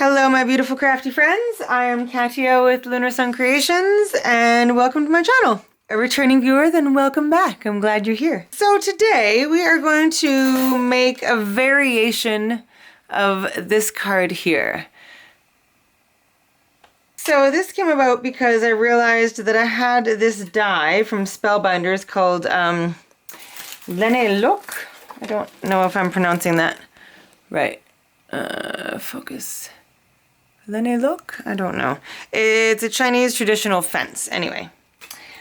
Hello, my beautiful crafty friends. I am Katia with Lunar Sun Creations, and welcome to my channel. A returning viewer, then welcome back. I'm glad you're here. So today we are going to make a variation of this card here. So this came about because I realized that I had this die from Spellbinders called Lene Look. I don't know if I'm pronouncing that right. Focus. Lene Look? I don't know. It's a Chinese traditional fence, anyway.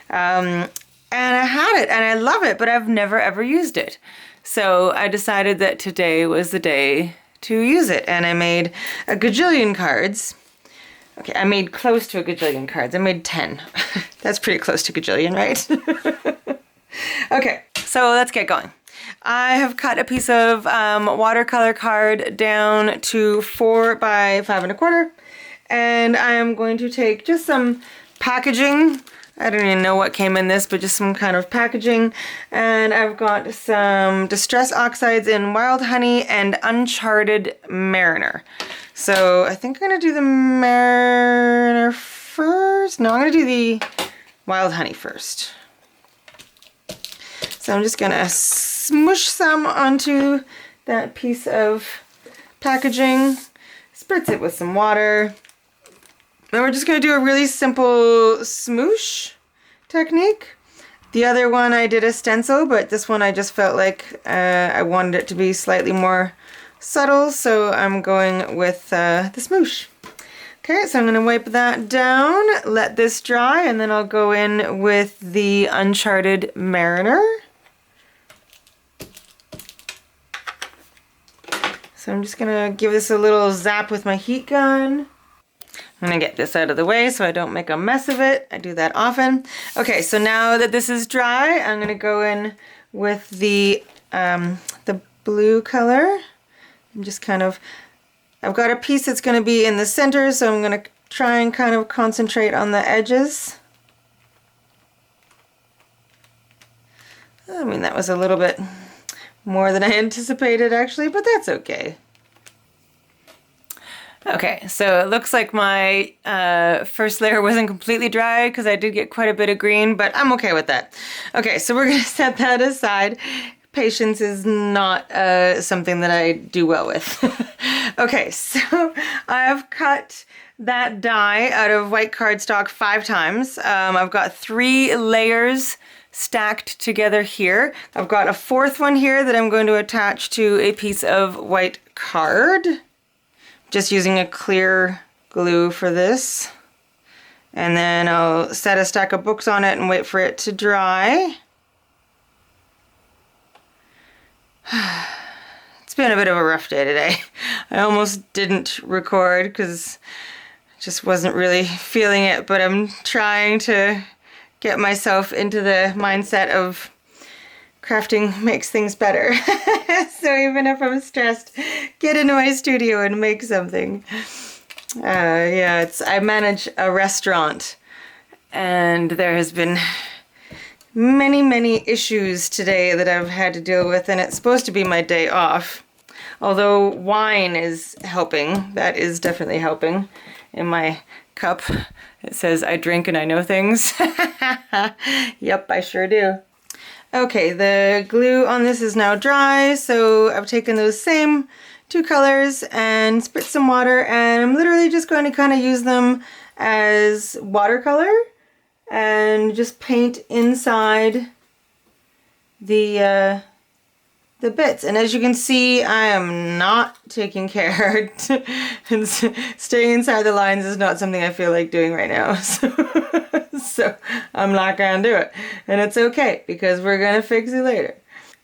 And I had it, and I love it, but I've never ever used it. So I decided that today was the day to use it, and I made a gajillion cards. Okay, I made close to a gajillion cards. I made 10. That's pretty close to gajillion, right? Okay, so let's get going. I have cut a piece of watercolor card down to 4 by 5 1/4, and I am going to take just some packaging. I don't even know what came in this, but just some kind of packaging. And I've got some Distress Oxides in Wild Honey and Uncharted Mariner. So I think I'm going to do the Mariner first. No, I'm going to do the Wild Honey first. So I'm just going to smush some onto that piece of packaging, spritz it with some water. Then we're just going to do a really simple smoosh technique. The other one I did a stencil, but this one I just felt like I wanted it to be slightly more subtle, so I'm going with the smoosh. Okay, so I'm going to wipe that down, let this dry, and then I'll go in with the Uncharted Mariner. So I'm just going to give this a little zap with my heat gun. I'm going to get this out of the way so I don't make a mess of it. I do that often. Okay, so now that this is dry, I'm going to go in with the blue color. I'm just kind of, I've got a piece that's going to be in the center, so I'm going to try and kind of concentrate on the edges. I mean, that was a little bit more than I anticipated actually, but that's okay. Okay, so it looks like my first layer wasn't completely dry because I did get quite a bit of green, but I'm okay with that. Okay, so we're going to set that aside. Patience is not something that I do well with. Okay, so I've cut that die out of white cardstock 5 times. I've got 3 layers stacked together here. I've got a 4th one here that I'm going to attach to a piece of white card. Just using a clear glue for this. And then I'll set a stack of books on it and wait for it to dry. It's been a bit of a rough day today. I almost didn't record because I just wasn't really feeling it, but I'm trying to get myself into the mindset of crafting makes things better. So even if I'm stressed, get into my studio and make something. Yeah, I manage a restaurant, and there has been many issues today that I've had to deal with, and it's supposed to be my day off. Although wine is helping, that is definitely helping. In my cup, it says I drink and I know things. Yep, I sure do. Okay, the glue on this is now dry, so I've taken those same 2 colors and spritz some water, and I'm literally just going to kind of use them as watercolor and just paint inside the bits. And as you can see, I am not taking care. And staying inside the lines is not something I feel like doing right now. So I'm not gonna do it. And it's okay, because we're gonna fix it later.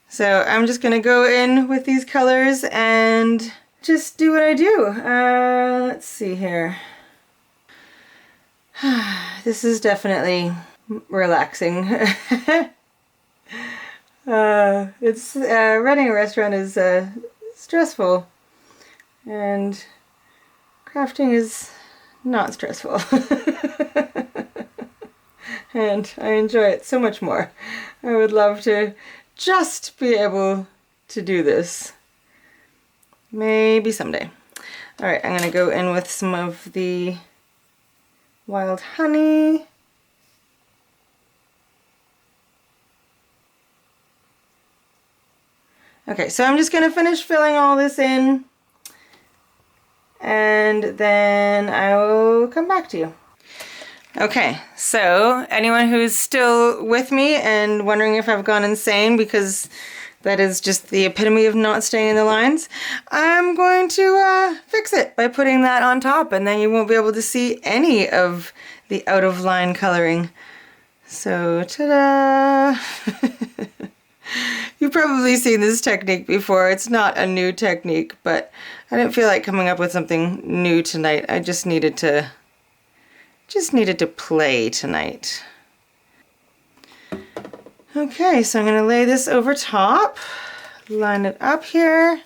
So I'm just gonna go in with these colors and just do what I do. Let's see here. This is definitely relaxing. Running a restaurant is stressful, and crafting is not stressful. And I enjoy it so much more. I would love to just be able to do this. Maybe someday. All right, I'm gonna go in with some of the wild honey. Okay, so I'm just gonna finish filling all this in, and then I will come back to you. Okay, so anyone who's still with me and wondering if I've gone insane, because that is just the epitome of not staying in the lines, I'm going to fix it by putting that on top, and then you won't be able to see any of the out of line coloring. So, ta-da! You've probably seen this technique before. It's not a new technique, but I didn't feel like coming up with something new tonight. I just needed to play tonight. Okay, so I'm going to lay this over top, line it up here.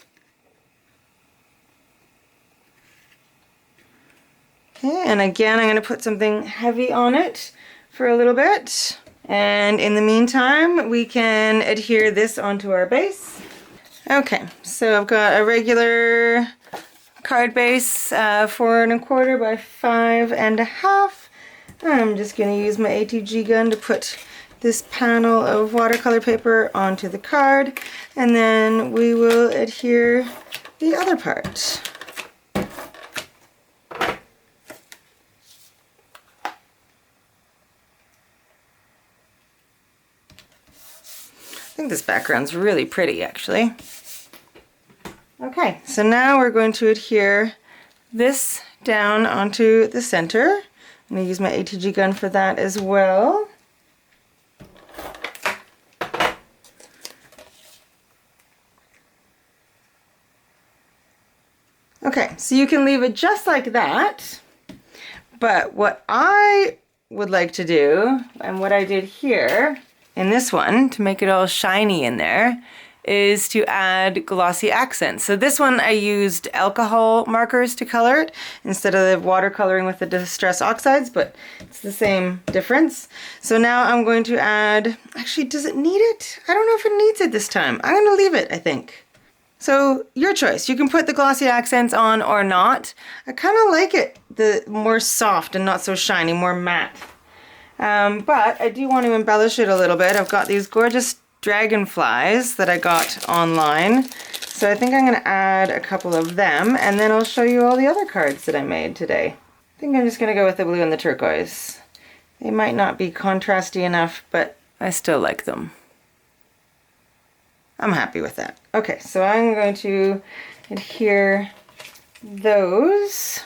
Okay, and again I'm going to put something heavy on it for a little bit. And in the meantime, we can adhere this onto our base. Okay, so I've got a regular card base, 4 1/4 by 5 1/2. I'm just going to use my ATG gun to put this panel of watercolor paper onto the card, and then we will adhere the other part. I think this background's really pretty, actually. Okay, so now we're going to adhere this down onto the center. I'm going to use my ATG gun for that as well. Okay, so you can leave it just like that, but what I would like to do, and what I did here in this one to make it all shiny in there, is to add glossy accents. So this one I used alcohol markers to color it instead of watercoloring with the Distress Oxides, but it's the same difference. So now I'm going to add, actually, does it need it? I don't know if it needs it this time. I'm going to leave it, I think. So your choice. You can put the glossy accents on or not. I kind of like it the more soft and not so shiny, more matte. But I do want to embellish it a little bit. I've got these gorgeous dragonflies that I got online. So I think I'm going to add a couple of them, and then I'll show you all the other cards that I made today. I think I'm just going to go with the blue and the turquoise. They might not be contrasty enough, but I still like them. I'm happy with that. Okay, so I'm going to adhere those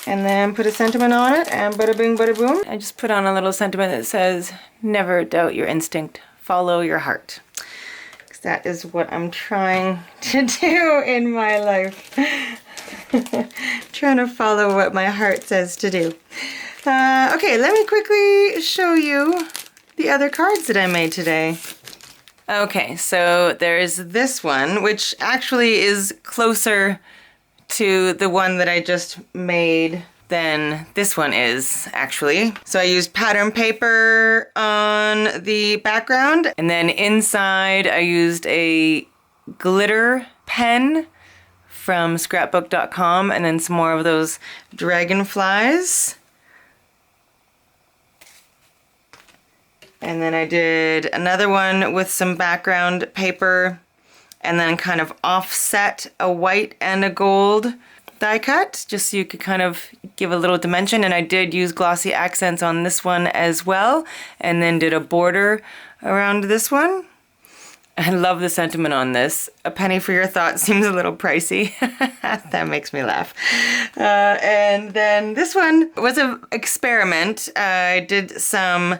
and then put a sentiment on it, and bada bing, bada boom. I just put on a little sentiment that says, never doubt your instinct, follow your heart. Because that is what I'm trying to do in my life. Trying to follow what my heart says to do. Okay, let me quickly show you the other cards that I made today. Okay, so there's this one, which actually is closer to the one that I just made than this one is, actually. So I used pattern paper on the background, and then inside I used a glitter pen from scrapbook.com, and then some more of those dragonflies. And then I did another one with some background paper, and then kind of offset a white and a gold die cut, just so you could kind of give a little dimension. And I did use glossy accents on this one as well, and then did a border around this one. I love the sentiment on this. A penny for your thought seems a little pricey. That makes me laugh. And then this one was an experiment. I did some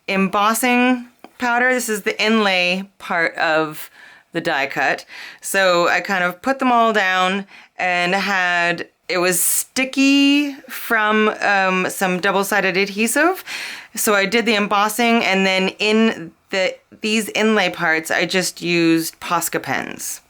embossing powder. This is the inlay part of the die cut. So I kind of put them all down and it was sticky from some double-sided adhesive. So I did the embossing, and then in these inlay parts I just used Posca pens.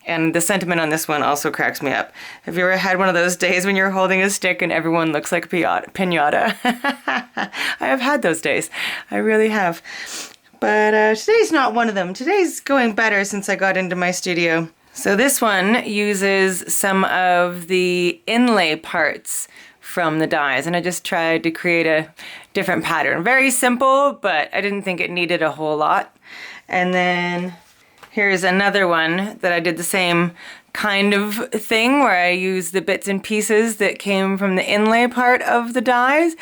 And the sentiment on this one also cracks me up. Have you ever had one of those days when you're holding a stick and everyone looks like a piñata? I have had those days. I really have. But today's not one of them. Today's going better since I got into my studio. So this one uses some of the inlay parts from the dies, and I just tried to create a different pattern. Very simple, but I didn't think it needed a whole lot. And then here's another one that I did the same kind of thing where I used the bits and pieces that came from the inlay part of the dies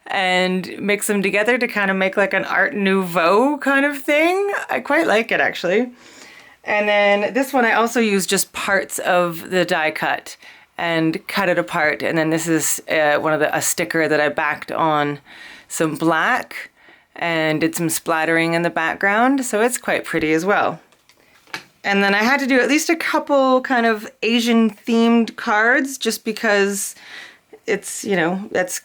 and mix them together to kind of make like an Art Nouveau kind of thing. I quite like it actually. And then this one I also used just parts of the die cut and cut it apart. And then this is a sticker that I backed on some black and did some splattering in the background. So it's quite pretty as well. And then I had to do at least a couple kind of Asian themed cards just because it's, you know, that's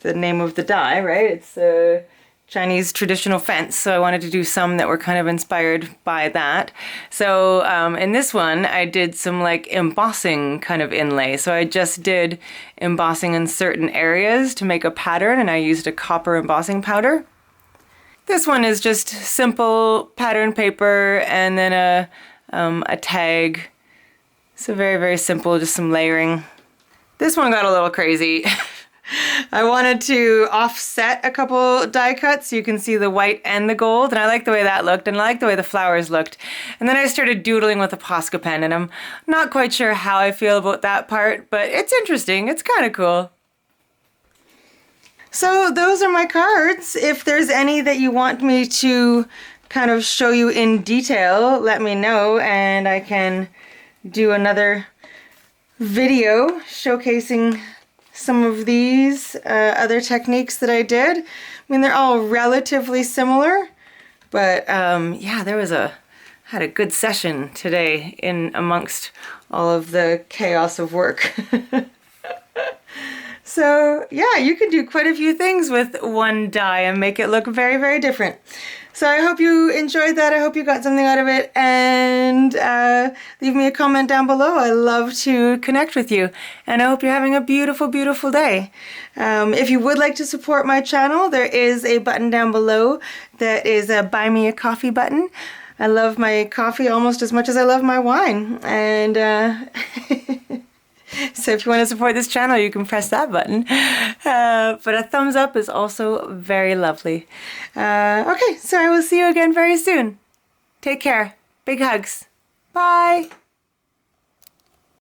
the name of the die, right? It's a Chinese traditional fence. So I wanted to do some that were kind of inspired by that. So in this one, I did some like embossing kind of inlay. So I just did embossing in certain areas to make a pattern, and I used a copper embossing powder. This one is just simple pattern paper and then a tag. So very, very simple, just some layering. This one got a little crazy. I wanted to offset a couple die cuts so you can see the white and the gold, and I like the way that looked, and I like the way the flowers looked. And then I started doodling with a Posca pen, and I'm not quite sure how I feel about that part, but it's interesting. It's kind of cool. So those are my cards. If there's any that you want me to kind of show you in detail, let me know, and I can do another video showcasing some of these other techniques that I did. I mean, they're all relatively similar, but yeah, had a good session today in amongst all of the chaos of work. So yeah, you can do quite a few things with one die and make it look very, very different. So I hope you enjoyed that. I hope you got something out of it, and leave me a comment down below. I love to connect with you, and I hope you're having a beautiful, beautiful day. If you would like to support my channel, there is a button down below that is a Buy Me a Coffee button. I love my coffee almost as much as I love my wine, and so if you want to support this channel, you can press that button. But a thumbs up is also very lovely. Okay, so I will see you again very soon. Take care. Big hugs. Bye.